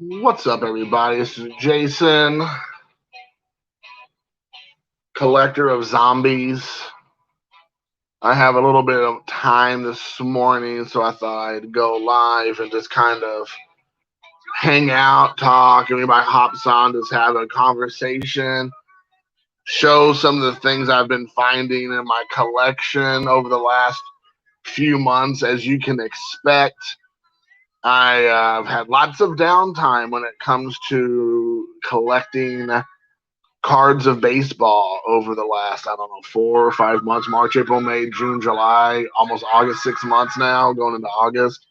What's up, everybody? This is Jason, collector of zombies. I have a little bit of time this morning, so I thought I'd go live and just kind of hang out, talk. Everybody hops on, just have a conversation, show some of the things I've been finding in my collection over the last few months. As you can expect, I've had lots of downtime when it comes to collecting cards of baseball over the last, I don't know, 4 or 5 months: March, April, May, June, July, almost August, 6 months now, going into August.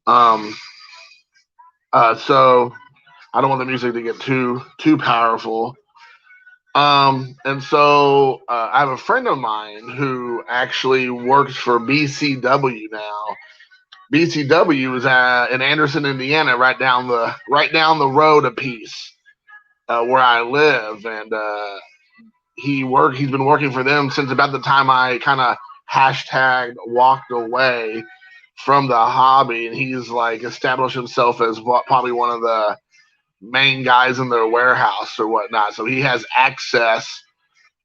Um, so I don't want the music to get too powerful. And so I have a friend of mine who actually works for BCW now. BCW is in Anderson, Indiana, right down the road a piece where I live, and he's been working for them since about the time I kind of hashtag walked away from the hobby, and he's like established himself as probably one of the main guys in their warehouse or whatnot. So he has access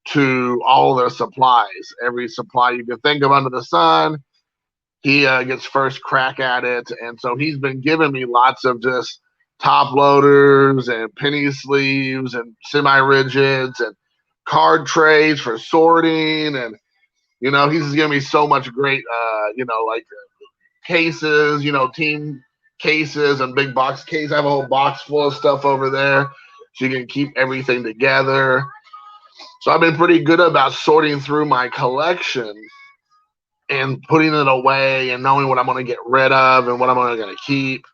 to all their supplies, every supply you can think of under the sun. He gets first crack at it, and so he's been giving me lots of just top loaders and penny sleeves and semi rigids and card trays for sorting, and he's just giving me so much great like cases, team cases and big box case. I have a whole box full of stuff over there, so you can keep everything together. So I've been pretty good about sorting through my collection and putting it away and knowing what I'm going to get rid of and what I'm going to keep.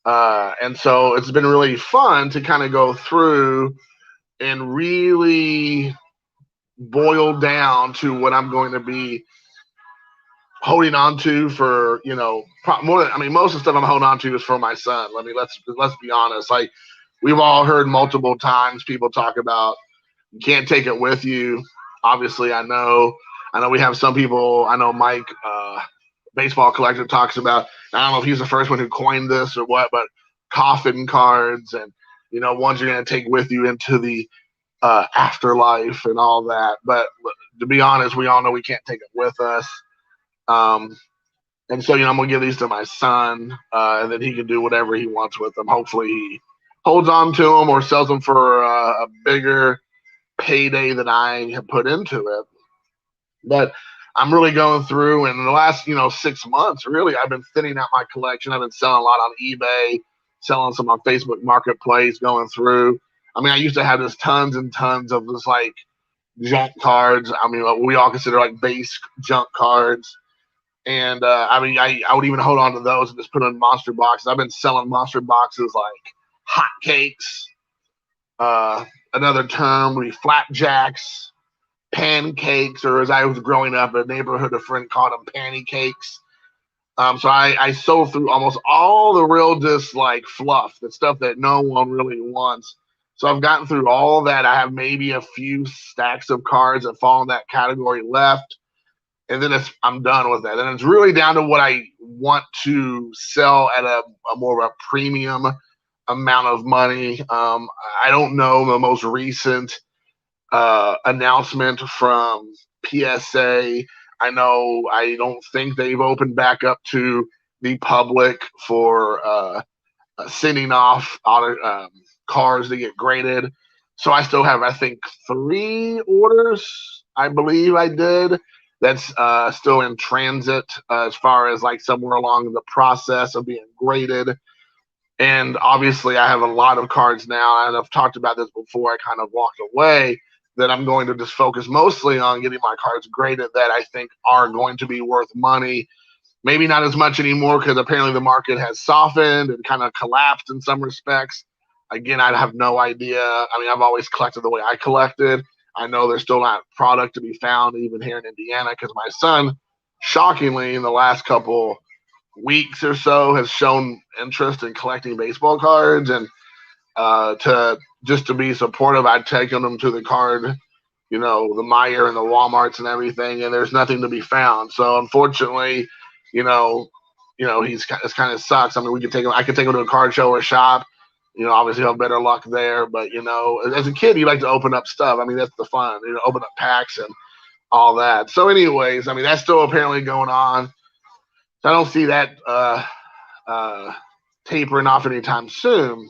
And so it's been really fun to kind of go through and really boil down to what I'm going to be holding on to for, most of the stuff I'm holding on to is for my son. Let's be honest. Like, we've all heard multiple times people talk about you can't take it with you. Obviously, I know we have some people. I know Mike, baseball collector, talks about. I don't know if he's the first one who coined this or what, but coffin cards and ones you're going to take with you into the afterlife and all that. But to be honest, we all know we can't take it with us. And so I'm gonna give these to my son, and then he can do whatever he wants with them. Hopefully, he holds on to them or sells them for a bigger payday than I have put into it. But I'm really going through, and in the last 6 months, really, I've been thinning out my collection. I've been selling a lot on eBay, selling some on Facebook Marketplace, going through. I mean, I used to have just tons and tons of this like junk cards. I mean, what we all consider like base junk cards. And I would even hold on to those and just put them in monster boxes. I've been selling monster boxes like hotcakes. Another term would be flapjacks, pancakes, or as I was growing up, a neighborhood a friend called them panty cakes. So I sold through almost all the real just like fluff, the stuff that no one really wants. So I've gotten through all that. I have maybe a few stacks of cards that fall in that category left. And then I'm done with that. And it's really down to what I want to sell at a more of a premium amount of money. I don't know the most recent announcement from PSA. I don't think they've opened back up to the public for sending off cars to get graded. So I still have, I think, 3 orders, I believe I did, that's still in transit as far as like somewhere along the process of being graded. And obviously, I have a lot of cards now, and I've talked about this before. I kind of walked away that I'm going to just focus mostly on getting my cards graded that I think are going to be worth money. Maybe not as much anymore because apparently the market has softened and kind of collapsed in some respects. Again, I have no idea. I mean, I've always collected the way I collected. I know there's still not product to be found even here in Indiana because my son, shockingly, in the last couple weeks or so, has shown interest in collecting baseball cards. And to be supportive, I'd taken him to the card, the Meijer and the Walmarts and everything, and there's nothing to be found. So unfortunately, it's kind of sucks. I mean, I could take him to a card show or shop, Obviously have better luck there. But as a kid, you like to open up stuff. I mean, that's the fun. Open up packs and all that. So, anyways, I mean, that's still apparently going on. So I don't see that tapering off anytime soon.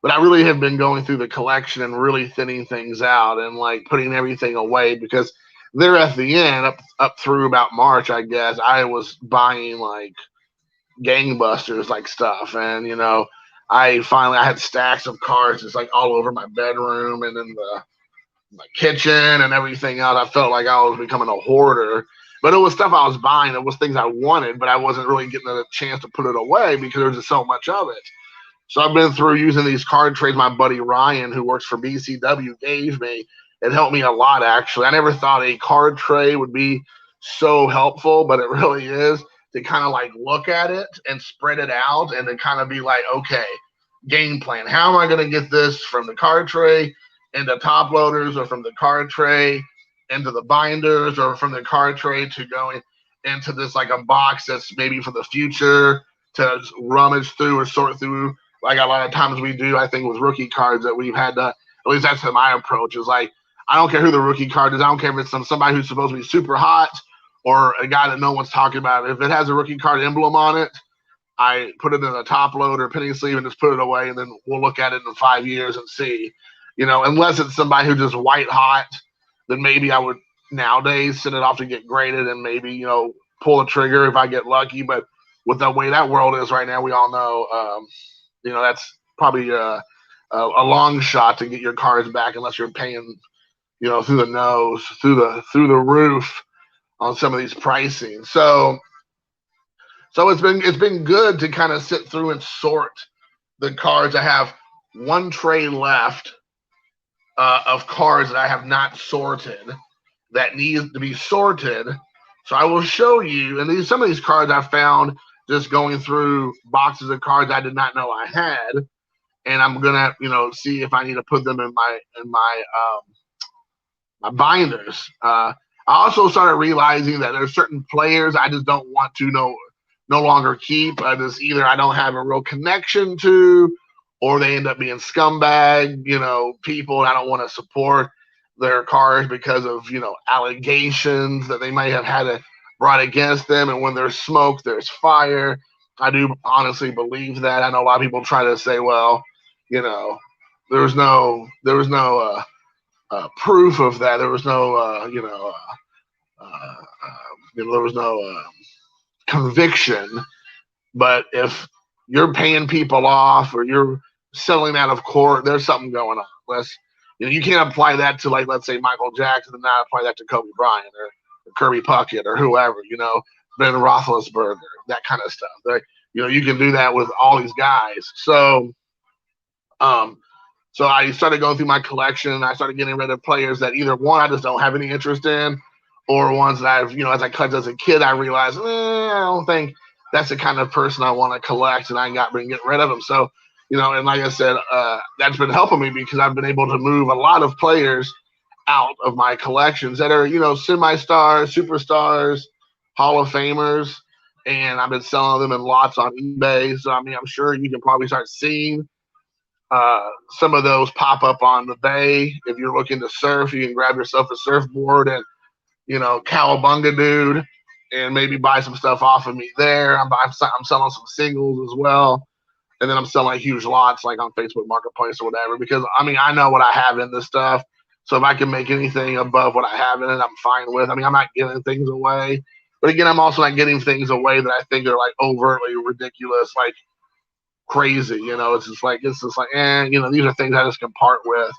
But I really have been going through the collection and really thinning things out and like putting everything away, because there at the end, up through about March, I guess, I was buying like gangbusters like stuff. And I had stacks of cards just like all over my bedroom and in my kitchen and everything else. I felt like I was becoming a hoarder. But it was stuff I was buying. It was things I wanted, but I wasn't really getting a chance to put it away because there was just so much of it. So I've been through using these card trades my buddy Ryan, who works for BCW, gave me. It helped me a lot, actually. I never thought a card trade would be so helpful, but it really is, to kind of like look at it and spread it out and then kind of be like, okay, game plan. How am I going to get this from the card tray into top loaders, or from the card tray into the binders, or from the card tray to going into this like a box that's maybe for the future to rummage through or sort through, like a lot of times we do. I think with rookie cards that we've had to, at least that's my approach, is like, I don't care who the rookie card is. I don't care if it's somebody who's supposed to be super hot or a guy that no one's talking about. If it has a rookie card emblem on it, I put it in a top load or penny sleeve and just put it away, and then we'll look at it in 5 years and see. Unless it's somebody who's just white hot, then maybe I would nowadays send it off to get graded and maybe, pull the trigger if I get lucky. But with the way that world is right now, we all know, that's probably a long shot to get your cards back unless you're paying, through the nose, through the roof on some of these pricing. So it's been good to kind of sit through and sort the cards. I have one tray left of cards that I have not sorted that needs to be sorted. So I will show you. And some of these cards I found just going through boxes of cards I did not know I had, and I'm gonna see if I need to put them in my binders. I also started realizing that there's certain players I just don't want to no longer keep. Either I don't have a real connection to, or they end up being scumbag, people, and I don't want to support their cards because of, allegations that they may have had brought against them. And when there's smoke, there's fire. I do honestly believe that. I know a lot of people try to say, well, there was no proof of that. There was no, there was no conviction. But if you're paying people off or you're settling out of court, there's something going on. You can't apply that to, like, let's say Michael Jackson and not apply that to Kobe Bryant or Kirby Puckett or whoever, Ben Roethlisberger, that kind of stuff. You can do that with all these guys. So I started going through my collection, and I started getting rid of players that either, one, I just don't have any interest in, or ones that I've, as I collected as a kid, I realized, I don't think that's the kind of person I want to collect, and I got to get rid of them. So, and like I said, that's been helping me because I've been able to move a lot of players out of my collections that are, semi-stars, superstars, Hall of Famers, and I've been selling them in lots on eBay. So, I mean, I'm sure you can probably start seeing some of those pop up on the bay. If you're looking to surf, you can grab yourself a surfboard and, Cowabunga dude, and maybe buy some stuff off of me there. I'm selling some singles as well. And then I'm selling like huge lots, like on Facebook Marketplace or whatever, because I mean, I know what I have in this stuff. So if I can make anything above what I have in it, I'm fine with. I mean, I'm not giving things away, but again, I'm also not getting things away that I think are like overtly ridiculous, like crazy. It's just like, these are things I just can part with.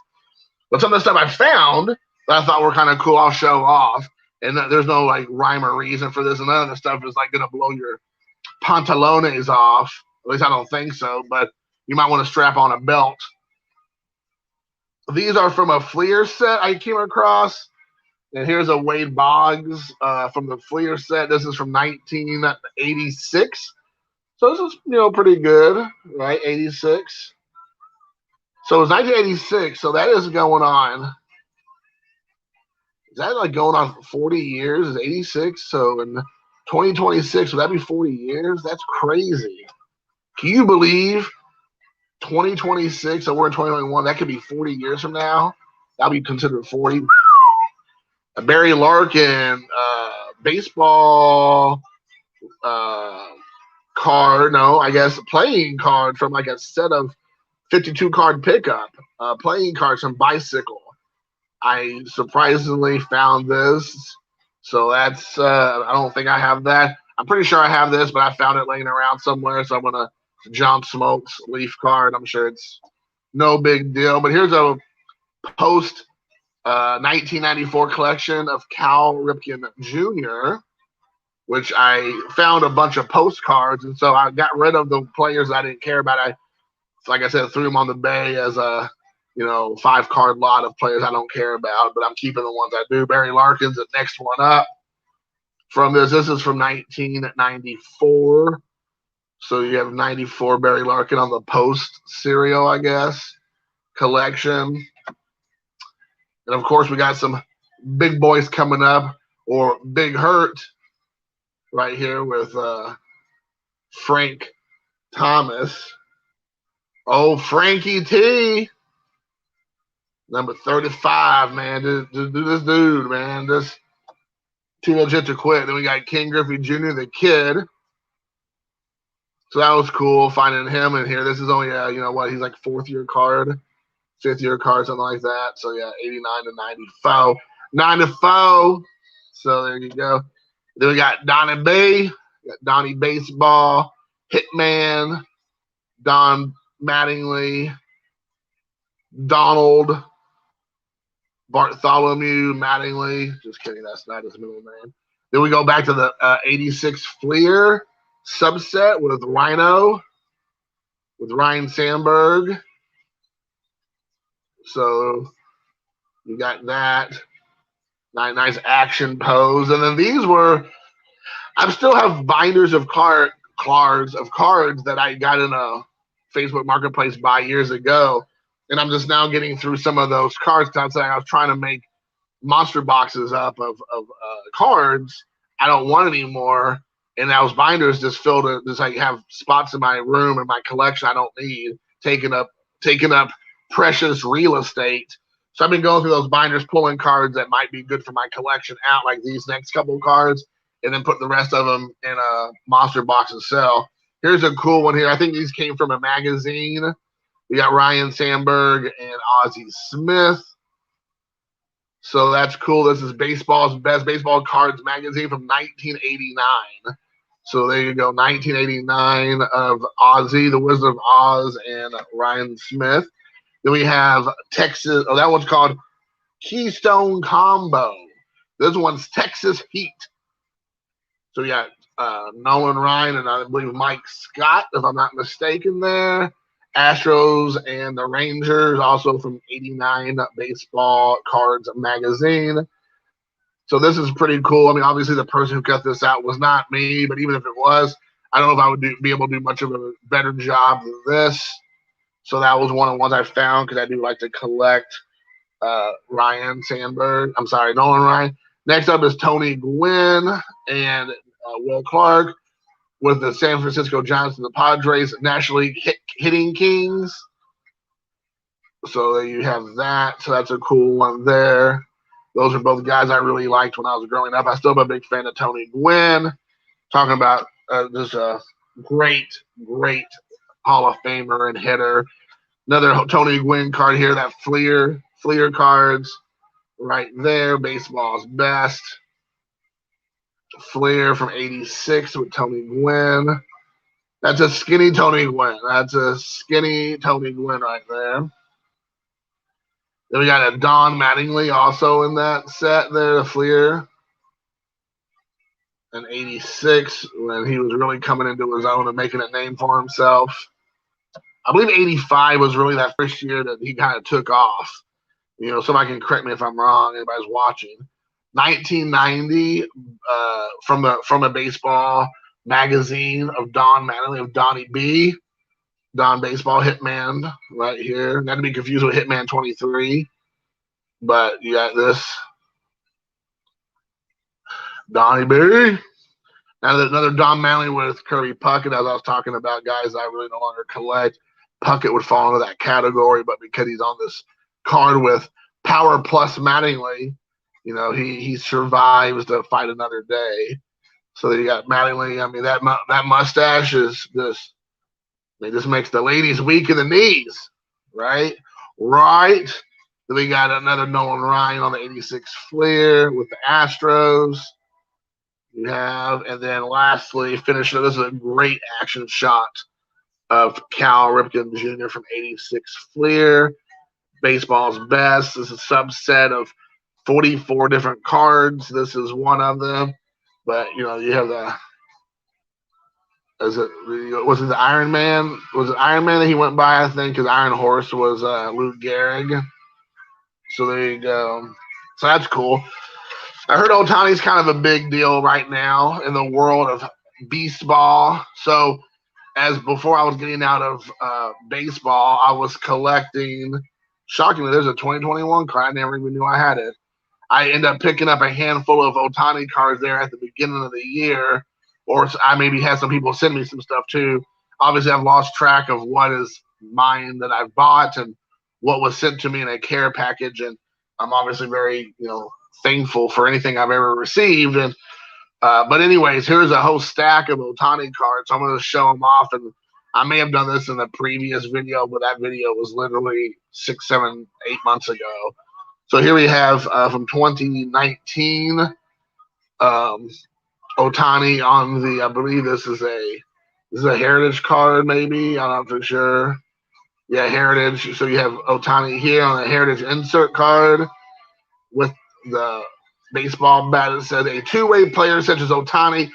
But some of the stuff I found that I thought were kind of cool, I'll show off. And there's no like rhyme or reason for this, and none of the stuff is like gonna blow your pantalones off. At least I don't think so, but you might want to strap on a belt. These are from a Fleer set I came across. And here's a Wade Boggs from the Fleer set. This is from 1986. So this is, pretty good, right? 86. So it's 1986. So that is going on. Is that like going on for 40 years? Is 86? So in 2026, would that be 40 years? That's crazy. Can you believe 2026, so we're in 2021. That could be 40 years from now. That'll be considered 40. Barry Larkin, baseball card. No, I guess playing card from like a set of 52 card pickup. Playing cards from Bicycle. I surprisingly found this. So that's, I don't think I have that. I'm pretty sure I have this, but I found it laying around somewhere. So I'm going to John Smokes Leaf card. I'm sure it's no big deal. But here's a post 1994 collection of Cal Ripken Jr., which I found a bunch of postcards. And so I got rid of the players I didn't care about. Like I said, threw them on the bay as a 5-card lot of players I don't care about, but I'm keeping the ones I do. Barry Larkin's the next one up from this. This is from 1994. So you have 94 Barry Larkin on the post serial, I guess, collection. And of course, we got some big boys coming up, or Big Hurt right here with Frank Thomas. Oh, Frankie T. Number 35, man. This dude, man. This too legit to quit. Then we got King Griffey Jr., the kid. So that was cool finding him in here. This is only, he's like 4th-year card, 5th-year card, something like that. So, yeah, 89 to 94. 94. So there you go. Then we got Donnie B. Got Donnie Baseball, Hitman, Don Mattingly, Donald, Bartholomew Mattingly. Just kidding, that's not his middle name. Then we go back to the 86 Fleer subset with Rhino, with Ryan Sandberg. So you got that. Nice action pose. And then these were, I still have binders of cards that I got in a Facebook Marketplace buy years ago. And I'm just now getting through some of those cards. I was trying to make monster boxes up of cards I don't want anymore. And those binders just filled it. Just like have spots in my room and my collection I don't need, taking up precious real estate. So I've been going through those binders, pulling cards that might be good for my collection out, like these next couple of cards, and then put the rest of them in a monster box and sell. Here's a cool one here. I think these came from a magazine. We got Ryan Sandberg and Ozzie Smith. So that's cool. This is Baseball's Best Baseball Cards magazine from 1989. So there you go, 1989 of Ozzie, the Wizard of Oz, and Ryan Smith. Then we have Texas. Oh, that one's called Keystone Combo. This one's Texas Heat. So we got Nolan Ryan and I believe Mike Scott, if I'm not mistaken there. Astros and the Rangers, also from 89 Baseball Cards magazine. So this is pretty cool. I mean, obviously the person who cut this out was not me, but even if it was, I don't know if I would be able to do much of a better job than this. So that was one of the ones I found because I do like to collect Nolan Ryan. Next up is Tony Gwynn and Will Clark with the San Francisco Giants and the Padres National League Hitting Kings. So there you have that. So that's a cool one there. Those are both guys I really liked when I was growing up. I still am a big fan of Tony Gwynn. Talking about just a great Hall of Famer and hitter. Another Tony Gwynn card here, that Fleer cards right there. Baseball's Best. Fleer from 86 with Tony Gwynn. That's a skinny Tony Gwynn. Right there. Then we got a Don Mattingly also in that set there, the Fleer. In 86, when he was really coming into his own and making a name for himself. I believe 85 was really that first year that he kind of took off. Somebody can correct me if I'm wrong. Anybody's watching. 1990, from a baseball magazine of Don Mattingly, of Donnie B. Don Baseball Hitman right here. Not to be confused with Hitman 23. But you got this Donnie B. Now another Don Mattingly with Kirby Puckett, as I was talking about guys I really no longer collect. Puckett would fall into that category, but because he's on this card with power plus Mattingly, you know, he survives to fight another day. So you got Mattingly. I mean, that mustache is just, it just makes the ladies weak in the knees, right? Right. Then we got another Nolan Ryan on the 86 Fleer with the Astros. You have, and then lastly, finishing, this is a great action shot of Cal Ripken Jr. from 86 Fleer. Baseball's best. This is a subset of 44 different cards. This is one of them. But, you know, you have the, was it the Iron Man? Was it Iron Man that he went by, I think, because Iron Horse was Lou Gehrig. So there you go. So that's cool. I heard Ohtani's kind of a big deal right now in the world of baseball. So as before I was getting out of baseball, I was collecting. Shockingly, there's a 2021 card. I never even knew I had it. I ended up picking up a handful of Ohtani cards there at the beginning of the year, or I maybe had some people send me some stuff too. Obviously, I've lost track of what is mine that I've bought and what was sent to me in a care package, and I'm obviously very, you know, thankful for anything I've ever received. And but anyways, here's a whole stack of Ohtani cards. So I'm going to show them off, and I may have done this in the previous video, but that video was literally 6, 7, 8 months ago. So here we have from 2019, Ohtani on the, I believe this is a Heritage card, maybe. I'm not for sure. Yeah, Heritage. So you have Ohtani here on a Heritage insert card with the baseball bat. It said a two-way player such as Ohtani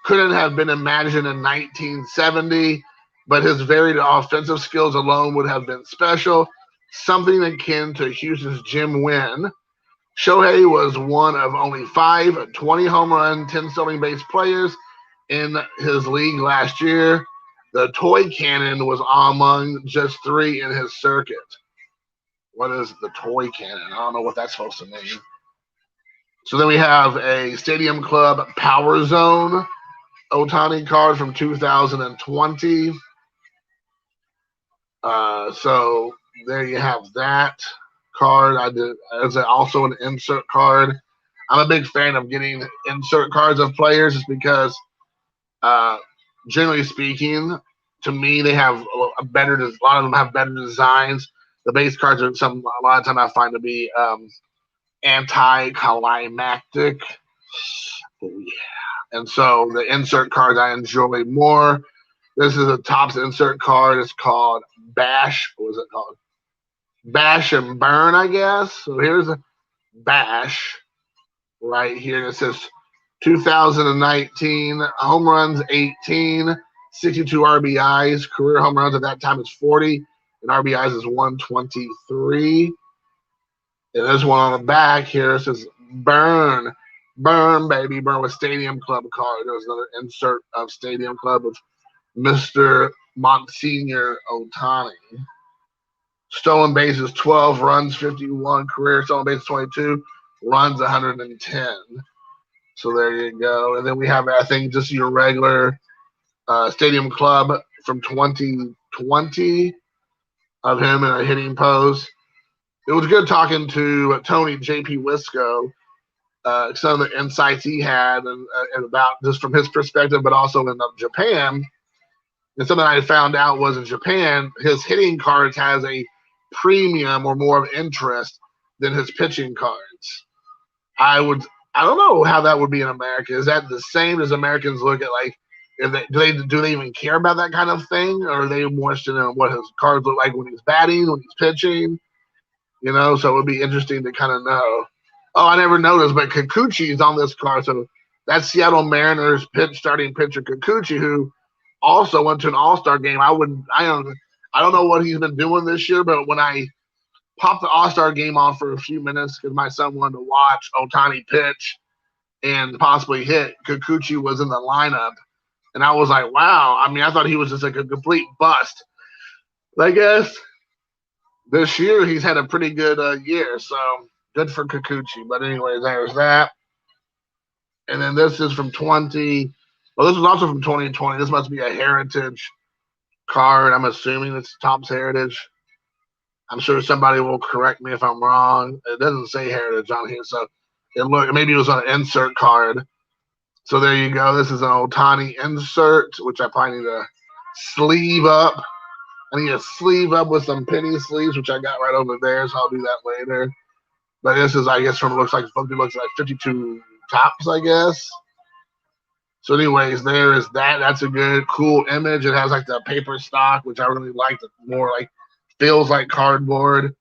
couldn't have been imagined in 1970, but his varied offensive skills alone would have been special. Something akin to Houston's Jim Wynn. Shohei was one of only 5 20 home run, 10 stolen base players in his league last year. The toy cannon was among just 3 in his circuit. What is the toy cannon? I don't know what that's supposed to mean. So then we have a Stadium Club Power Zone Ohtani card from 2020. So there you have that card. I did as also an insert card. I'm a big fan of getting insert cards of players just because, generally speaking, to me they have a lot of them have better designs. The base cards are a lot of time I find to be anticlimactic. Oh yeah. And so the insert cards I enjoy more. This is a Topps insert card. It's called Bash. What was it called? Bash and Burn, I guess. So here's a Bash right here. It says 2019 home runs 18, 62 RBIs. Career home runs at that time is 40, and RBIs is 123. And there's one on the back here. It says Burn. Burn, baby. Burn with Stadium Club card. There's another insert of Stadium Club of Mr. Monsignor Ohtani. Stolen bases 12, runs 51, career stolen bases 22, runs 110. So there you go. And then we have, I think, just your regular Stadium Club from 2020 of him in a hitting pose. It was good talking to Tony J.P. Wisco, some of the insights he had and about just from his perspective, but also in Japan. And something I found out was in Japan, his hitting cards has a premium or more of interest than his pitching cards. I don't know how that would be in America. Is that the same as Americans look at, like, do they even care about that kind of thing, or are they more interested in what his cards look like when he's batting, when he's pitching? You know, so it would be interesting to kind of know. Oh, I never noticed, but Kikuchi is on this card. So that's Seattle Mariners starting pitcher Kikuchi, who also went to an All-Star game. I don't know what he's been doing this year, but when I popped the All-Star game on for a few minutes because my son wanted to watch Ohtani pitch and possibly hit, Kikuchi was in the lineup. And I was like, wow. I mean, I thought he was just like a complete bust. But I guess this year he's had a pretty good year, so good for Kikuchi. But anyways, there's that. And then this is from 20. Well, this was also from 2020. This must be a Heritage card. I'm assuming it's Topps Heritage. I'm sure somebody will correct me if I'm wrong. It doesn't say Heritage on here, so maybe it was on an insert card. So there you go. This is an Ohtani insert, which I probably need to sleeve up. I need to sleeve up with some penny sleeves, which I got right over there, so I'll do that later. But this is, I guess, from looks like 52 Topps, I guess. So, anyways, there is that. That's a good, cool image. It has like the paper stock, which I really like. More like feels like cardboard.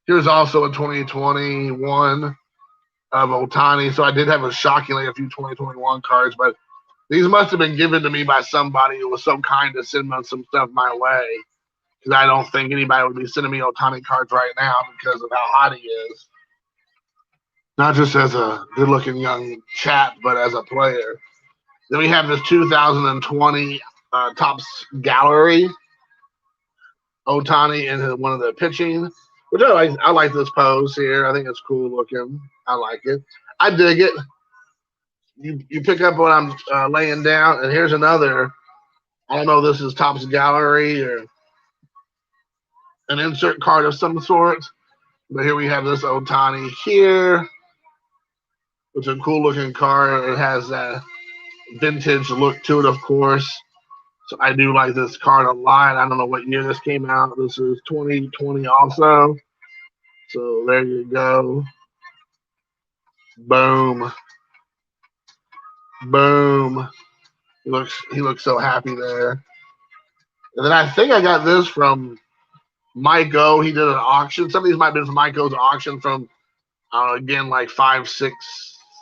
Here's also a 2021 of Ohtani. So I did have a shockingly a few 2021 cards, but these must have been given to me by somebody who was so kind to send some stuff my way. Because I don't think anybody would be sending me Ohtani cards right now because of how hot he is. Not just as a good-looking young chap, but as a player. Then we have this 2020 Topps Gallery. Ohtani in one of the pitching, which I like. I like this pose here. I think it's cool looking. I like it. I dig it. You pick up what I'm laying down, and here's another. I don't know if this is Topps Gallery or an insert card of some sort. But here we have this Ohtani here. It's a cool looking card. It has that vintage look to it, of course. So I do like this card a lot. I don't know what year this came out. This is 2020 also. So there you go. Boom. Boom. He looks so happy there. And then I think I got this from Mike O. He did an auction. Some of these might have been from Mike O's auction from again like 5, 6,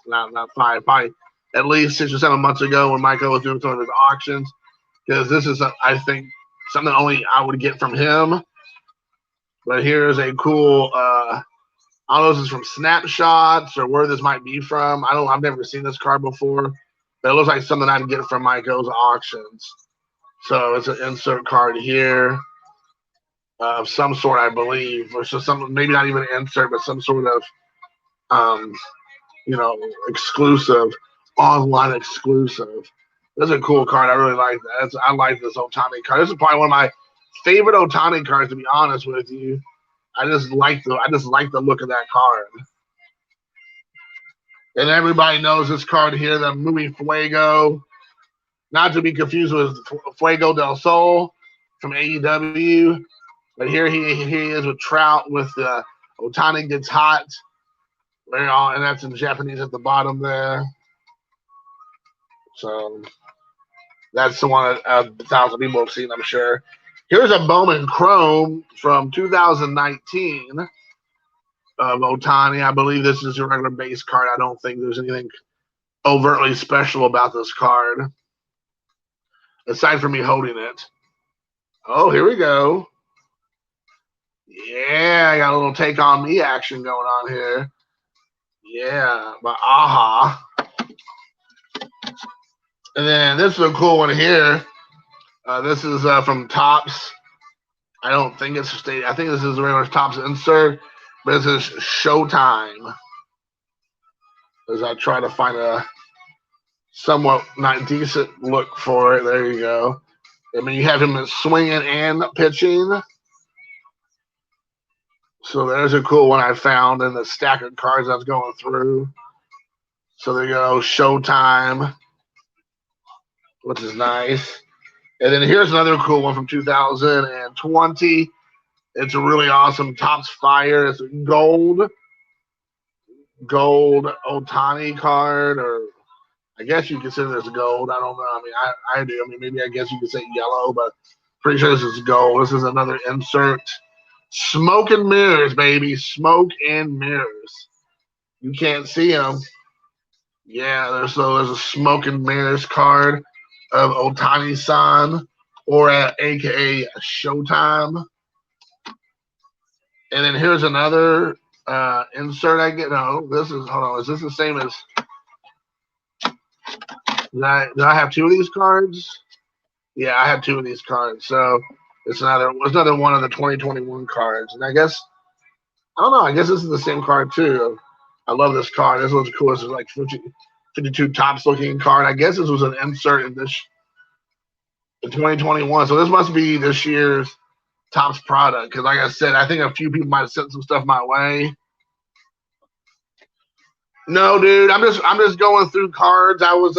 not 5, probably at least 6 or 7 months ago when Mike O was doing some of his auctions. Because this is, I think, something only I would get from him. But here's a cool, I don't know if this is from Snapshots or where this might be from. I've never seen this card before. But it looks like something I'd get from Mike O's auctions. So it's an insert card here of some sort, I believe. Or so some, maybe not even an insert, but some sort of, exclusive, online exclusive. That's a cool card. I really like that. I like this Ohtani card. This is probably one of my favorite Ohtani cards, to be honest with you. I just like the look of that card. And everybody knows this card here, the movie Fuego. Not to be confused with Fuego del Sol from AEW. But here he is with Trout with Ohtani Gets Hot. And that's in Japanese at the bottom there. So that's the one that 1,000 people have seen, I'm sure. Here's a Bowman Chrome from 2019 of Ohtani. I believe this is a regular base card. I don't think there's anything overtly special about this card, aside from me holding it. Oh, here we go. Yeah, I got a little take on me action going on here. Yeah, but aha. And then this is a cool one here. This is from Topps. I don't think it's a state. I think this is a regular Topps insert, but this is Showtime. As I try to find a somewhat not decent look for it. There you go. I mean, you have him swinging and pitching. So there's a cool one I found in the stack of cards I was going through. So there you go, Showtime, which is nice. And then here's another cool one from 2020. It's a really awesome Topps Fire. It's a gold Ohtani card, or I guess you consider this gold. I don't know. I mean, I do. I mean, maybe I guess you could say yellow, but pretty sure this is gold. This is another insert. Smoke and mirrors, baby. Smoke and mirrors. You can't see them. Yeah, there's a smoke and mirrors card of Ohtani-san, or aka Showtime. And then here's another insert I get. No, this is, hold on, is this the same as, did I have 2 of these cards? Yeah, I have 2 of these cards. So it's another one of the 2021 cards. And I guess, I don't know, I guess this is the same card too. I love this card. This looks cool. This is like 52 Topps looking card. I guess this was an insert in this 2021. So this must be this year's Topps product. Because like I said, I think a few people might have sent some stuff my way. No, dude, I'm just going through cards. I've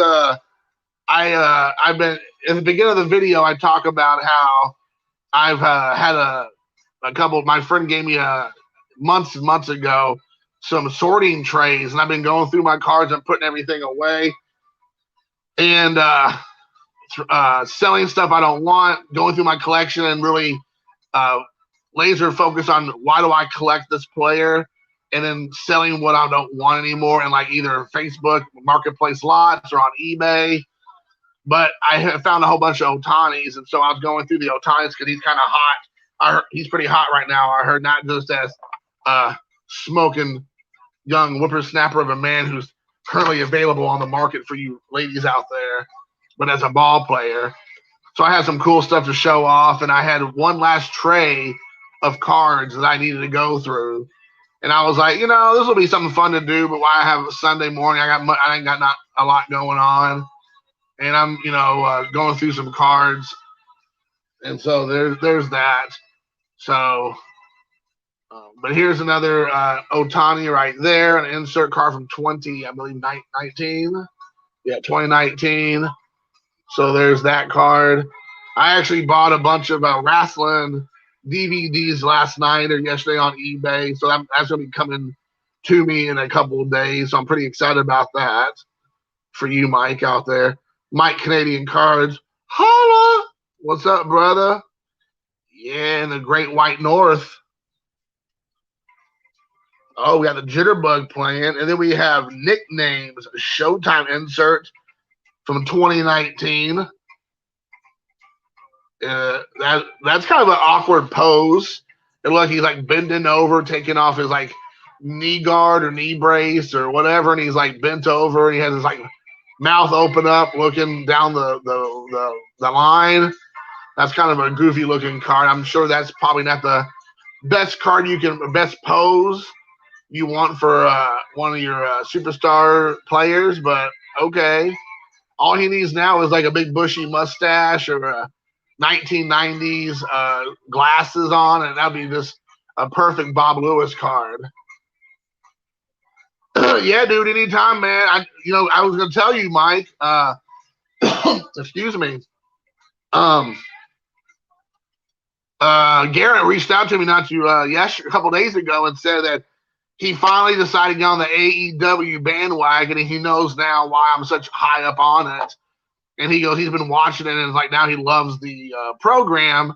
been at the beginning of the video. I talk about how I've had a couple. My friend gave me months and months ago some sorting trays, and I've been going through my cards and putting everything away, and selling stuff I don't want, going through my collection, and really laser focus on why do I collect this player, and then selling what I don't want anymore, and like either Facebook Marketplace lots or on eBay. But I have found a whole bunch of Otanis, and so I was going through the Otanis because he's kind of hot. I heard he's pretty hot right now. I heard not just as smoking young whippersnapper of a man who's currently available on the market for you ladies out there, but as a ball player. So I had some cool stuff to show off, and I had one last tray of cards that I needed to go through. And I was like, this will be something fun to do, but why I have a Sunday morning? I ain't got not a lot going on. And I'm, going through some cards. And so there's that. So, but here's another Otani right there, an insert card from 2019. Yeah, 2019. So there's that card. I actually bought a bunch of wrestling DVDs last night or yesterday on eBay. So that's going to be coming to me in a couple of days. So I'm pretty excited about that for you, Mike, out there. Mike Canadian Cards. Holla! What's up, brother? Yeah, in the Great White North. Oh, we got the Jitterbug playing. And then we have nicknames, Showtime insert from 2019. That's kind of an awkward pose. And look, he's like bending over, taking off his like knee guard or knee brace or whatever, and he's like bent over, and he has his like mouth open up, looking down the line. That's kind of a goofy looking card. I'm sure that's probably not the best card best pose you want for one of your superstar players, but okay. All he needs now is like a big bushy mustache or a 1990s glasses on, and that'd be just a perfect Bob Lewis card. Yeah, dude, anytime, man. I was gonna tell you, Mike. Excuse me. Garrett reached out to me a couple days ago and said that he finally decided to get on the AEW bandwagon, and he knows now why I'm such high up on it. And he goes, he's been watching it, and it's like now he loves the program.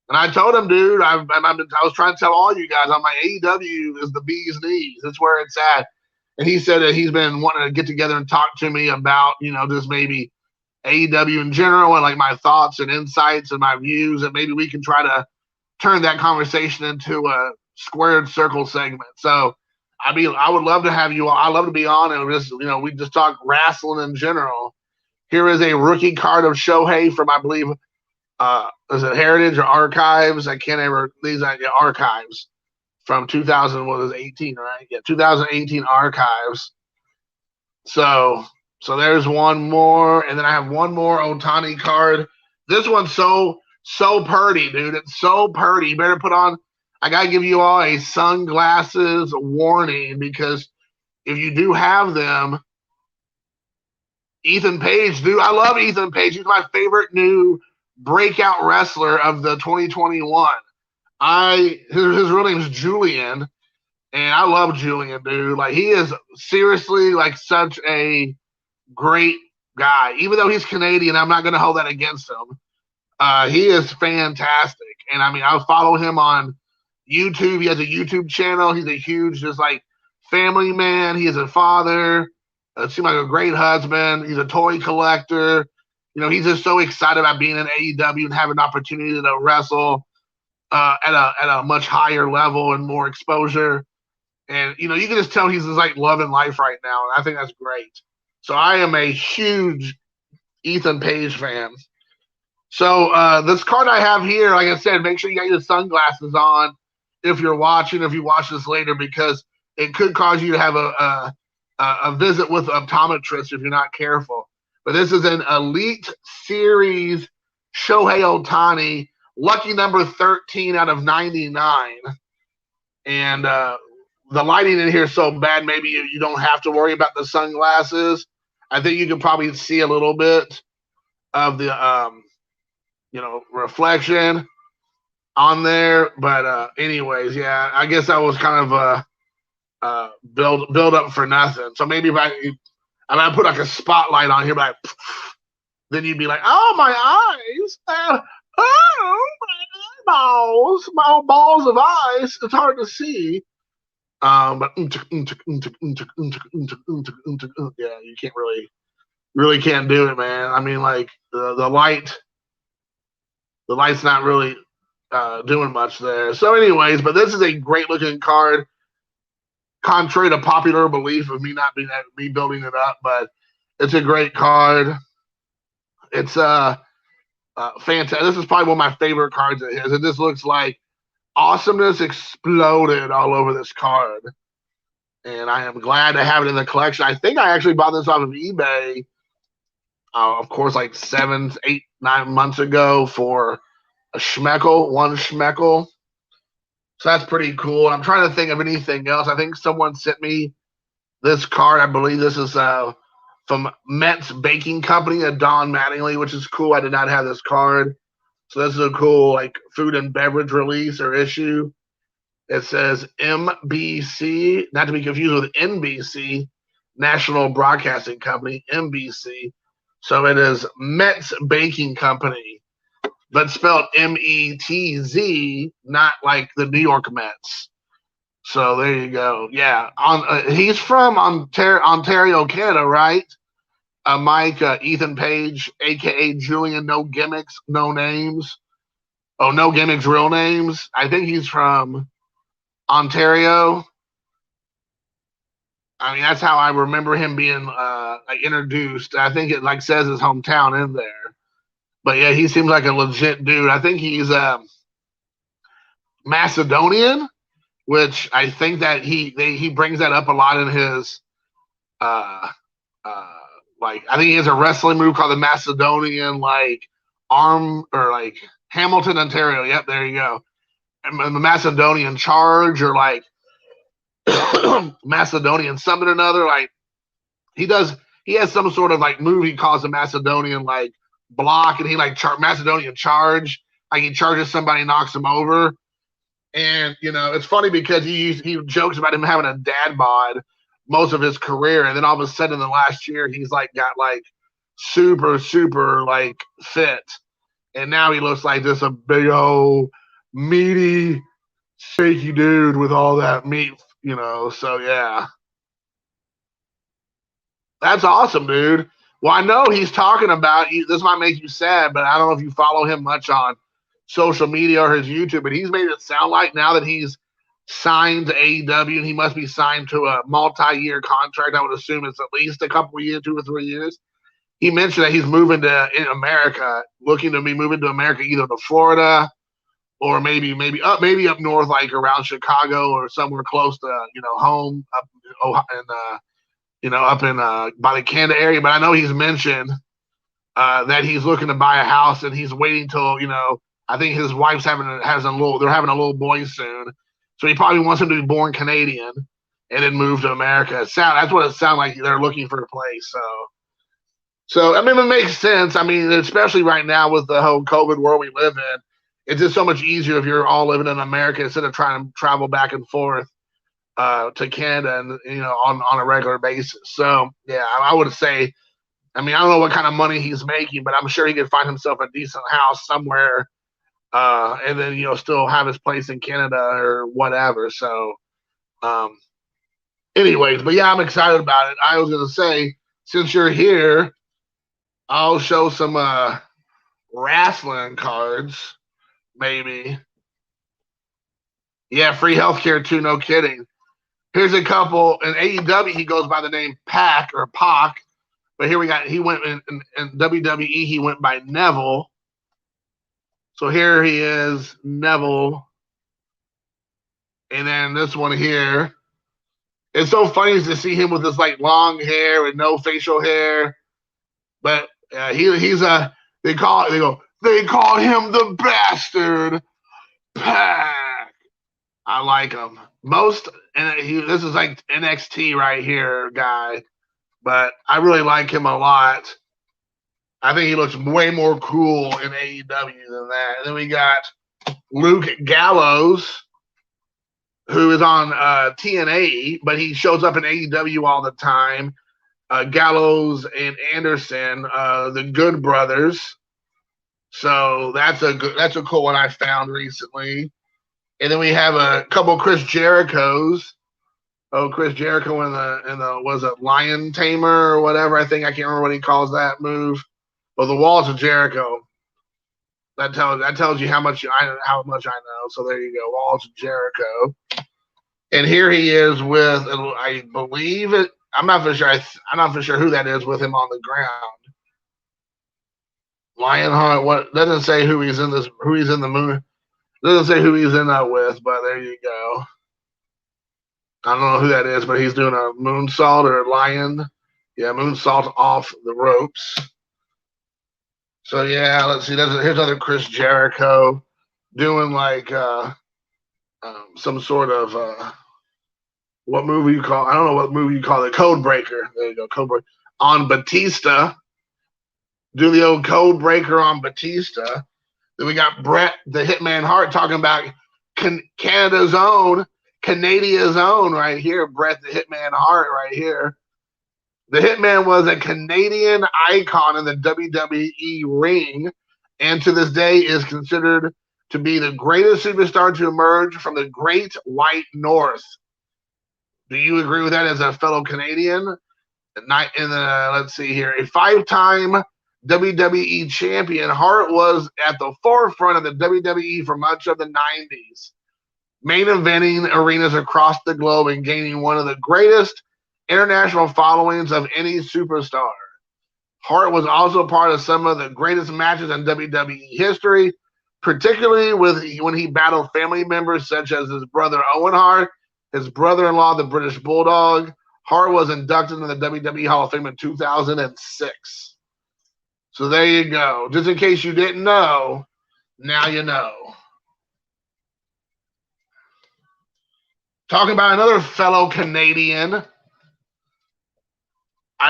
And I told him, dude, I was trying to tell all you guys, my AEW is the bee's knees. That's where it's at. And he said that he's been wanting to get together and talk to me about, just maybe AEW in general and like my thoughts and insights and my views, and maybe we can try to turn that conversation into a squared circle segment. So I would love to have you. I love to be on and just we just talk wrestling in general. Here is a rookie card of Shohei from I believe is it Heritage or Archives? I can't ever these are Archives from 2018, right? Yeah, 2018 Archives. So there's one more, and then I have one more Otani card. This one's so pretty, dude. It's so pretty. You better put on. I gotta give you all a sunglasses warning, because if you do have them, Ethan Page, dude, I love Ethan Page. He's my favorite new breakout wrestler of the 2021. His real name is Julian, and I love Julian, dude. Like, he is seriously like such a great guy. Even though he's Canadian, I'm not gonna hold that against him. He is fantastic, and I mean, I follow him on YouTube. He has a YouTube channel. He's a huge, just like family man. He is a father. Seems like a great husband. He's a toy collector. He's just so excited about being in AEW and having an opportunity to wrestle at a much higher level and more exposure. And you can just tell he's just like loving life right now, and I think that's great. So I am a huge Ethan Page fan. So this card I have here, like I said, make sure you got your sunglasses on if you're watching, if you watch this later, because it could cause you to have a visit with an optometrist if you're not careful. But this is an Elite Series Shohei Ohtani, lucky number 13 out of 99. And the lighting in here is so bad, maybe you don't have to worry about the sunglasses. I think you can probably see a little bit of the reflection on there. But anyways, yeah, I guess that was kind of build up for nothing. So maybe if I put like a spotlight on here, like then you'd be like, oh, my eyes, oh, my eyeballs, my balls of ice. It's hard to see. But yeah, you can't really can't do it, man. I mean, like the light's not really doing much there. So, anyways, but this is a great looking card. Contrary to popular belief of me not being me building it up, but it's a great card. It's fantastic. This is probably one of my favorite cards of his. It just looks like awesomeness exploded all over this card. And I am glad to have it in the collection. I think I actually bought this off of eBay, of course, like 7, 8, 9 months ago for a schmeckel, one schmeckel. So that's pretty cool. I'm trying to think of anything else. I think someone sent me this card. I believe this is from Met's Baking Company, a Don Mattingly, which is cool. I did not have this card. So this is a cool like food and beverage release or issue. It says MBC, not to be confused with NBC, National Broadcasting Company, NBC. So it is Met's Baking Company, but spelled METZ, not like the New York Mets. So there you go. Yeah, he's from Ontario, Canada, right? Mike, Ethan Page, a.k.a. Julian, no gimmicks, no names. Oh, no gimmicks, real names. I think he's from Ontario. I mean, that's how I remember him being introduced. I think it like says his hometown in there. But yeah, he seems like a legit dude. I think he's Macedonian, which I think that he brings that up a lot in his like I think he has a wrestling move called the Macedonian like arm or like Hamilton, Ontario. Yep, there you go. And the Macedonian charge or like Macedonian something or another. Like he has some sort of like move he calls a Macedonian like block, and he like Macedonian charge. Like he charges somebody, knocks him over. And it's funny because he jokes about him having a dad bod most of his career, and then all of a sudden in the last year he's like got like super like fit, and now he looks like just a big old meaty shaky dude with all that meat, so yeah, that's awesome, dude. Well, I know he's talking about you. This might make you sad, but I don't know if you follow him much on social media or his YouTube, but he's made it sound like now that he's signed to AEW, and he must be signed to a multi-year contract. I would assume it's at least a couple of years, 2 or 3 years. He mentioned that he's moving in America, looking to be moving to America, either to Florida or maybe up north, like around Chicago or somewhere close to home, up up in by the Canada area. But I know he's mentioned that he's looking to buy a house, and he's waiting till I think his wife's having a little boy soon, so he probably wants him to be born Canadian and then move to America. That's what it sounds like. They're looking for a place. So I mean, it makes sense. I mean, especially right now with the whole COVID world we live in, it's just so much easier if you're all living in America instead of trying to travel back and forth to Canada and on a regular basis. So yeah, I would say. I mean, I don't know what kind of money he's making, but I'm sure he could find himself a decent house somewhere, and then still have his place in Canada or whatever. So, anyways, but yeah, I'm excited about it. I was gonna say, since you're here, I'll show some wrestling cards, maybe. Yeah, free healthcare too. No kidding. Here's a couple. In AEW, he goes by the name Pac or Pac. But here he went in WWE, he went by Neville. So here he is, Neville. And then this one here. It's so funny to see him with this like long hair and no facial hair. But they go, They call him the Bastard Pack. I like him most, and this is like NXT right here, guy. But I really like him a lot. I think he looks way more cool in AEW than that. And then we got Luke Gallows, who is on TNA, but he shows up in AEW all the time. Gallows and Anderson, the Good Brothers. So that's a cool one I found recently. And then we have a couple Chris Jerichos. Oh, Chris Jericho in the was it Lion Tamer or whatever? I can't remember what he calls that move. Well, the Walls of Jericho. That tells you how much I know. So there you go, Walls of Jericho. And here he is with, I believe it. I'm not for sure. I'm not for sure who that is with him on the ground. Lionheart. What doesn't say who he's in this? Who he's in the moon? Doesn't say who he's in that with. But there you go. I don't know who that is, but he's doing a moonsault or a lion. Yeah, moonsault off the ropes. So yeah, let's see. Here's another Chris Jericho doing like some sort of what movie you call? I don't know what movie you call it. Code Breaker. There you go, Code Breaker on Batista. Do the old Code Breaker on Batista. Then we got Bret the Hitman Hart talking about Canada's own. Canadia's own right here, Bret the Hitman Hart right here. The Hitman was a Canadian icon in the WWE ring, and to this day is considered to be the greatest superstar to emerge from the Great White North. Do you agree with that as a fellow Canadian? Let's see here, a 5-time WWE champion, Hart was at the forefront of the WWE for much of the 90s. Main eventing arenas across the globe and gaining one of the greatest international followings of any superstar. Hart was also part of some of the greatest matches in WWE history, particularly when he battled family members such as his brother Owen Hart, his brother-in-law, the British Bulldog. Hart was inducted into the WWE Hall of Fame in 2006. So there you go. Just in case you didn't know, now you know. Talking about another fellow Canadian.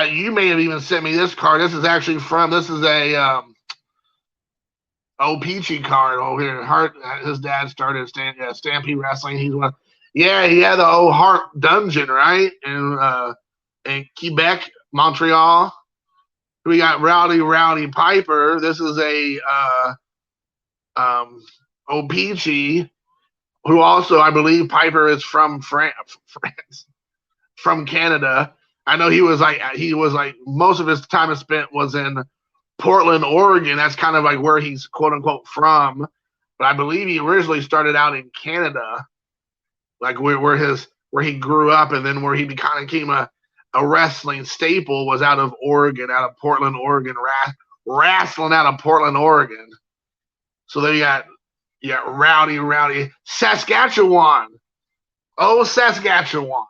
You may have even sent me this card. This is a Peachy card over here. Hart, his dad started Stampede Wrestling. He had the old Hart Dungeon, right? In Quebec, Montreal. We got Rowdy Piper. This is a Peachy, who also, I believe, Piper is from France, from Canada. I know he was like most of his time spent was in Portland, Oregon. That's kind of like where he's quote unquote from. But I believe he originally started out in Canada, like where he grew up, and then where he kind of became a wrestling staple was out of Oregon, out of Portland, Oregon, wrestling out of Portland, Oregon. So there you got Rowdy Saskatchewan. Oh, Saskatchewan.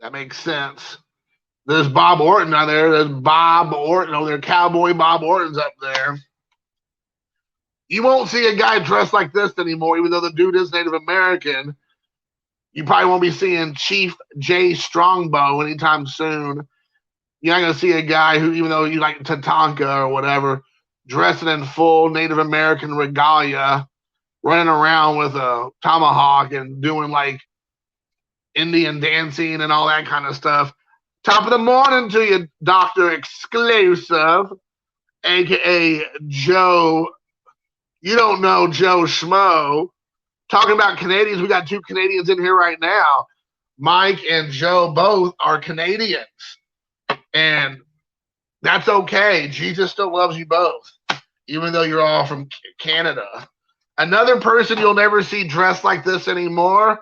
That makes sense. There's Bob Orton out there. There's Bob Orton. Oh, there's Cowboy Bob Orton's up there. You won't see a guy dressed like this anymore, even though the dude is Native American. You probably won't be seeing Chief Jay Strongbow anytime soon. You're not going to see a guy who, even though you like Tatanka or whatever, dressing in full Native American regalia, running around with a tomahawk and doing like Indian dancing and all that kind of stuff. Top of the morning to you, Dr. Exclusive, a.k.a. Joe. You don't know Joe Schmo. Talking about Canadians, we got 2 Canadians in here right now. Mike and Joe both are Canadians. And that's okay. Jesus still loves you both, even though you're all from Canada. Another person you'll never see dressed like this anymore,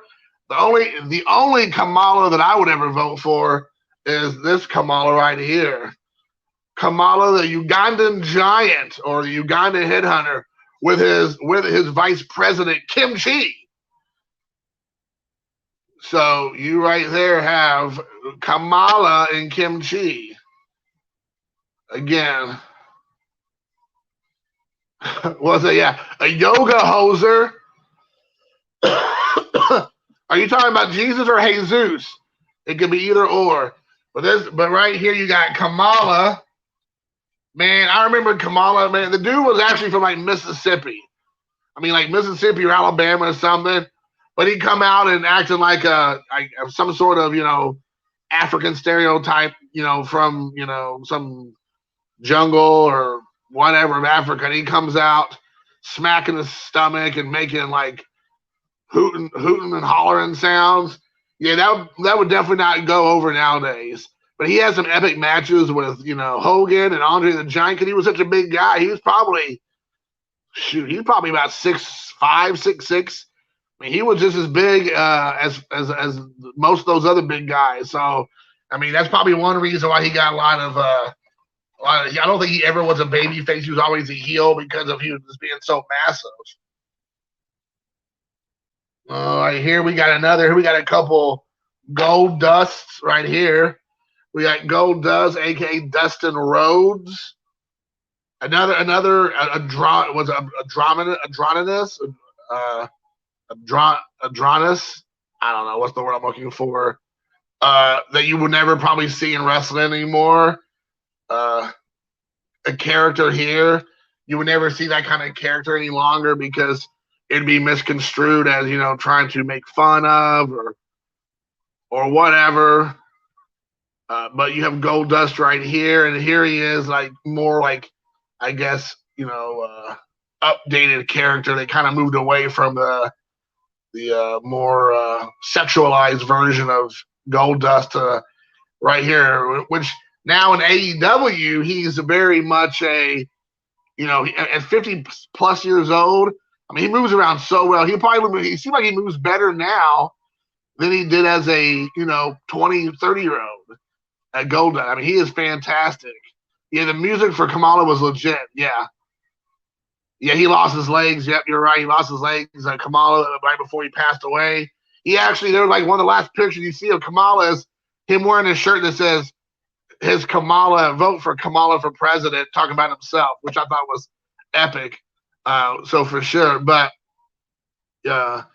the only Kamala that I would ever vote for is this Kamala right here. Kamala, the Ugandan giant, or the Ugandan headhunter, with his vice president, Kim Chi. So you right there have Kamala and Kim Chi. Again, Was it? Yeah, a yoga hoser. Are you talking about Jesus or Jesus? It could be either or. But right here you got Kamala. Man, I remember Kamala. Man, the dude was actually from like Mississippi. I mean, like Mississippi or Alabama or something. But he come out and acting like some sort of African stereotype, from some jungle or whatever of Africa. And he comes out smacking his stomach and making like hooting and hollering sounds. Yeah, that would definitely not go over nowadays. But he had some epic matches with Hogan and Andre the Giant because he was such a big guy. He was probably about 6'5", 6'6". I mean, he was just as big as most of those other big guys. So, I mean, that's probably one reason why he got a lot of. I don't think he ever was a baby face. He was always a heel because he was just being so massive. Right here we got a couple Gold Dusts right here. We got Gold Dust, aka Dustin Rhodes. Another Adronis. I don't know what's the word I'm looking for. That you would never probably see in wrestling anymore. A character here, you would never see that kind of character any longer because it'd be misconstrued as trying to make fun of or whatever. But you have Goldust right here, and here he is, like more like I guess updated character. They kind of moved away from the more sexualized version of Goldust right here, which now in AEW he's very much at 50 plus years old. I mean, he moves around so well. He seems like he moves better now than he did as a 20, 30-year-old at Goldust. I mean, he is fantastic. Yeah, the music for Kamala was legit. Yeah, he lost his legs. Yep, you're right. He lost his legs. Kamala right before he passed away. There was like one of the last pictures you see of Kamala is him wearing a shirt that says his Kamala, vote for Kamala for president, talking about himself, which I thought was epic. So for sure. But you have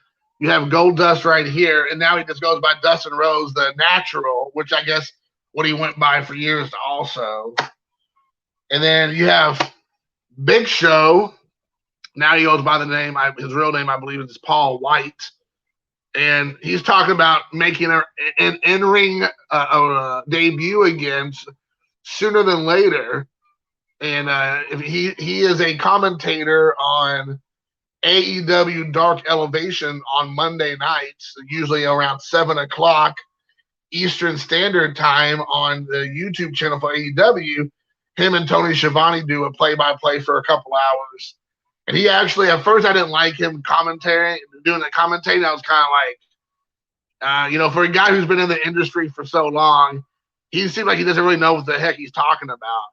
Goldust right here, and now he just goes by Dustin Rhodes, the Natural, which I guess what he went by for years also. And then you have Big Show. Now he goes by the name, his real name, I believe, is Paul White. And he's talking about making an in-ring debut again sooner than later. And he is a commentator on AEW Dark Elevation on Monday nights, usually around 7 o'clock Eastern Standard Time on the YouTube channel for AEW. Him and Tony Schiavone do a play-by-play for a couple hours. And he actually, at first I didn't like him doing the commentating. I was kind of like, for a guy who's been in the industry for so long, he seems like he doesn't really know what the heck he's talking about.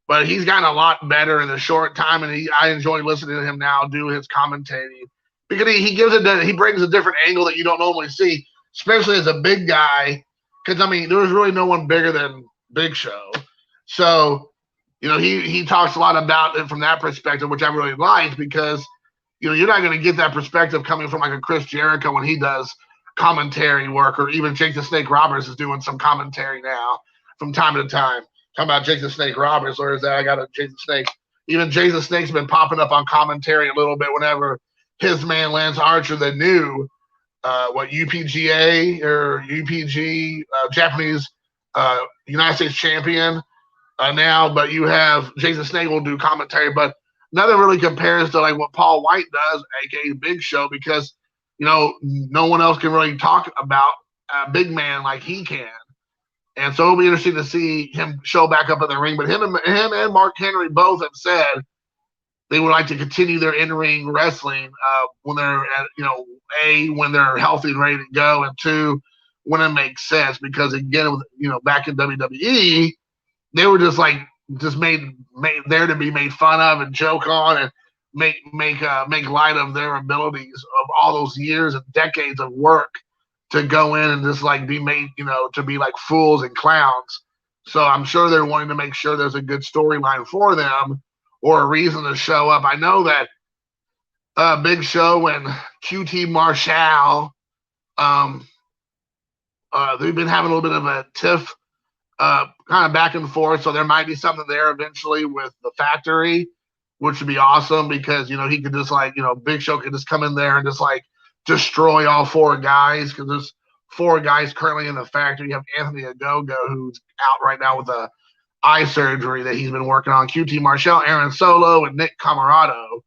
But he's gotten a lot better in a short time, and I enjoy listening to him now do his commentating because he brings a different angle that you don't normally see, especially as a big guy. Because I mean, there's really no one bigger than Big Show, so he talks a lot about it from that perspective, which I really liked because you're not going to get that perspective coming from like a Chris Jericho when he does commentary work, or even Jake the Snake Roberts is doing some commentary now from time to time. Talking about Jake the Snake Roberts, or is that I got a Jake the Snake? Even Jake the Snake's been popping up on commentary a little bit whenever his man Lance Archer, the new UPGA or UPG Japanese United States champion now, but you have Jake the Snake will do commentary, but nothing really compares to like what Paul White does, aka Big Show, because no one else can really talk about a big man like he can. And so it'll be interesting to see him show back up in the ring. But him and Mark Henry both have said they would like to continue their in-ring wrestling when they're when they're healthy and ready to go, and two, when it makes sense. Because again, back in WWE, they were just made there to be made fun of and joke on and make light of their abilities of all those years and decades of work to go in and just like be made, to be like fools and clowns. So I'm sure they're wanting to make sure there's a good storyline for them or a reason to show up. I know that Big Show and QT Marshall, um, they've been having a little bit of a tiff, kind of back and forth. So there might be something there eventually with the factory, which would be awesome because, you know, he could just like, you know, Big Show could just come in there and just like destroy all four guys because there's four guys currently in the factory. You have Anthony Ogogo, who's out right now with a eye surgery that he's been working on, QT Marshall, Aaron Solo, and Nick Camarado.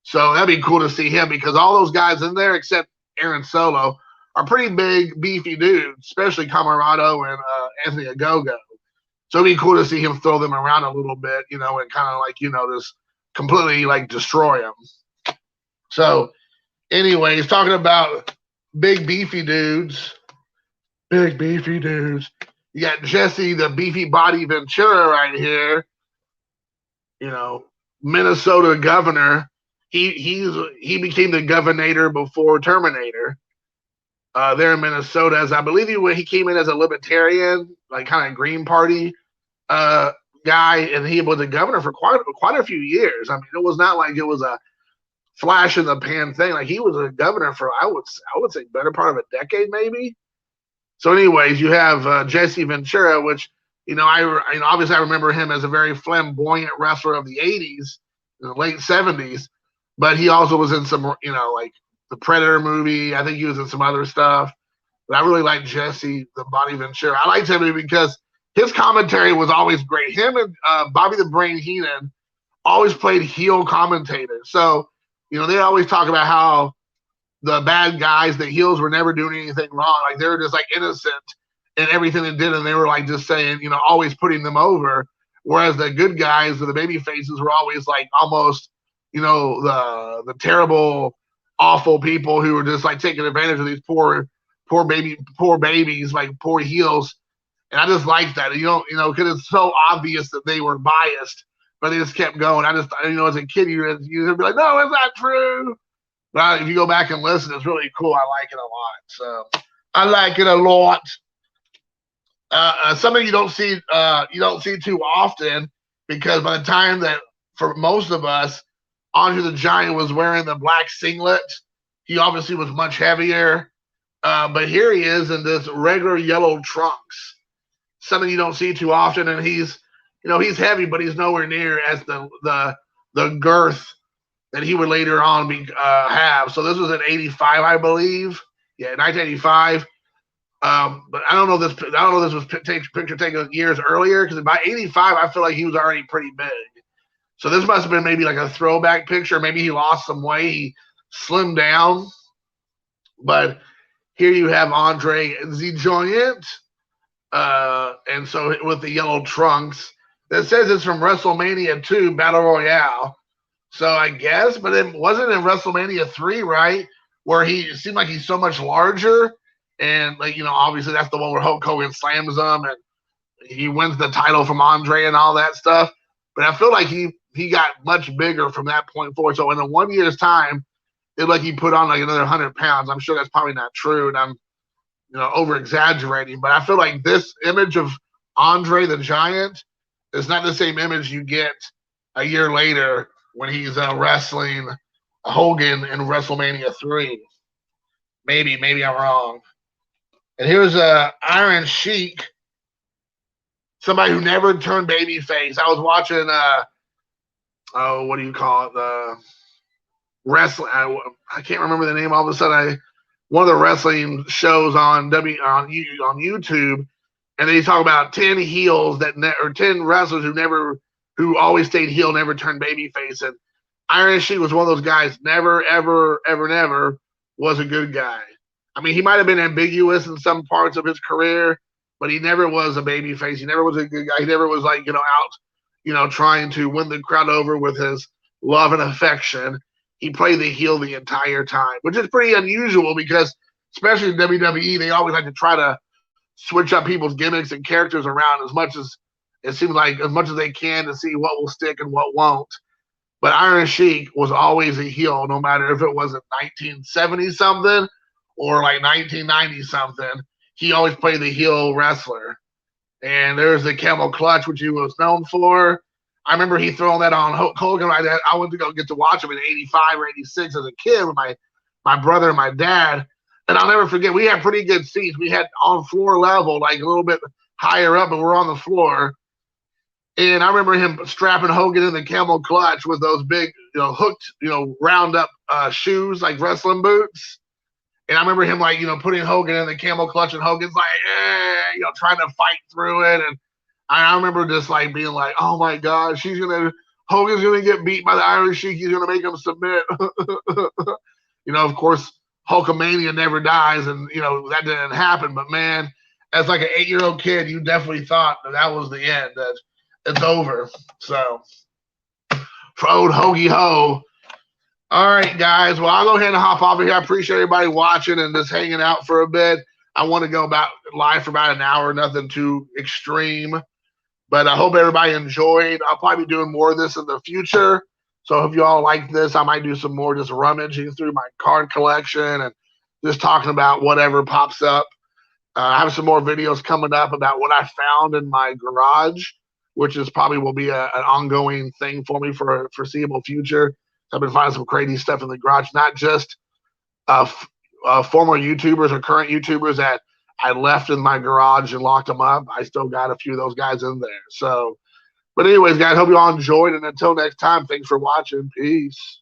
So that'd be cool to see him because all those guys in there, except Aaron Solo, are pretty big, beefy dudes, especially Camarado and Anthony Ogogo. So it'd be cool to see him throw them around a little bit, you know, and kind of like, you know, just completely like destroy them. So, anyways, talking about big beefy dudes, you got Jesse, the beefy body Ventura right here. You know, Minnesota governor. He became the governor before Terminator. There in Minnesota, as I believe he came in as a libertarian, like kind of Green Party guy, and he was a governor for quite a few years. I mean, it was not like it was a flash in the pan thing. Like he was a governor for I would say better part of a decade maybe. So, anyways, you have Jesse Ventura, which obviously I remember him as a very flamboyant wrestler of the '80s, in the late '70s, but he also was in some, like the Predator movie. I think he was in some other stuff. But I really like Jesse, the Body Ventura. I liked him because his commentary was always great. Him and Bobby the Brain Heenan always played heel commentators. So, they always talk about how the bad guys, the heels, were never doing anything wrong. Like they were just like innocent in everything they did, and they were like just saying, always putting them over. Whereas the good guys, or the baby faces, were always like almost, the terrible, awful people who were just like taking advantage of these poor babies, like poor heels. And I just like that, because it's so obvious that they were biased, but they just kept going. I just, as a kid, you'd be like, no, it's not true. But if you go back and listen, it's really cool. I like it a lot. So I like it a lot. Something you don't see too often, because by the time that for most of us, Andre the Giant was wearing the black singlet, he obviously was much heavier. But here he is in this regular yellow trunks. Something you don't see too often, and he's heavy, but he's nowhere near as the girth that he would later on have. So this was in '85, I believe. Yeah, 1985. But I don't know this. I don't know this was picture taken years earlier, because by '85, I feel like he was already pretty big. So this must have been maybe like a throwback picture. Maybe he lost some weight, he slimmed down. But here you have Andre the Giant, and so with the yellow trunks. That says it's from WrestleMania 2 Battle Royale. So I guess, but it wasn't in WrestleMania 3, right? Where it seemed like he's so much larger. And, obviously that's the one where Hulk Hogan slams him and he wins the title from Andre and all that stuff. But I feel like he got much bigger from that point forward. So in a 1 year's time, it's like he put on like another 100 pounds. I'm sure that's probably not true, and I'm, over exaggerating. But I feel like this image of Andre the Giant is not the same image you get a year later when he's wrestling Hogan in WrestleMania 3. Maybe I'm wrong. And here's Iron Sheik, somebody who never turned babyface. I was watching, what do you call it? The wrestling. I can't remember the name. All of a sudden, one of the wrestling shows on YouTube, and they talk about 10 heels or 10 wrestlers who always stayed heel, never turned babyface. And Iron Sheik was one of those guys. Never, ever, ever, never was a good guy. I mean, he might have been ambiguous in some parts of his career, but he never was a babyface. He never was a good guy. He never was like, out, trying to win the crowd over with his love and affection. He played the heel the entire time, which is pretty unusual because, especially in WWE, they always like to try to switch up people's gimmicks and characters around as much as they can to see what will stick and what won't. But Iron Sheik was always a heel, no matter if it was in 1970 something or like 1990 something. He always played the heel wrestler. And there's the camel clutch, which he was known for. I remember he throwing that on Hulk Hogan. I went to go get to watch him in '85 or '86 as a kid with my brother and my dad. And I'll never forget, we had pretty good seats. We had on floor level, like a little bit higher up, but we're on the floor. And I remember him strapping Hogan in the camel clutch with those big, hooked, round up shoes, like wrestling boots. And I remember him, like, putting Hogan in the camel clutch, and Hogan's like, trying to fight through it. And I remember just like being like, oh my God, Hogan's gonna get beat by the Iron Sheik. He's gonna make him submit. Of course, Hulkamania never dies, and that didn't happen. But man, as like an 8-year-old kid, you definitely thought that was the end. That it's over. So for old Hoagie Ho. All right, guys. Well, I'll go ahead and hop off of here. I appreciate everybody watching and just hanging out for a bit. I want to go live for about an hour, nothing too extreme. But I hope everybody enjoyed. I'll probably be doing more of this in the future. So if you all like this, I might do some more just rummaging through my card collection and just talking about whatever pops up. I have some more videos coming up about what I found in my garage, which is probably will be an ongoing thing for me for a foreseeable future. I've been finding some crazy stuff in the garage, not just former YouTubers or current YouTubers that I left in my garage and locked them up. I still got a few of those guys in there. So, but anyways, guys, hope you all enjoyed. And until next time, thanks for watching. Peace.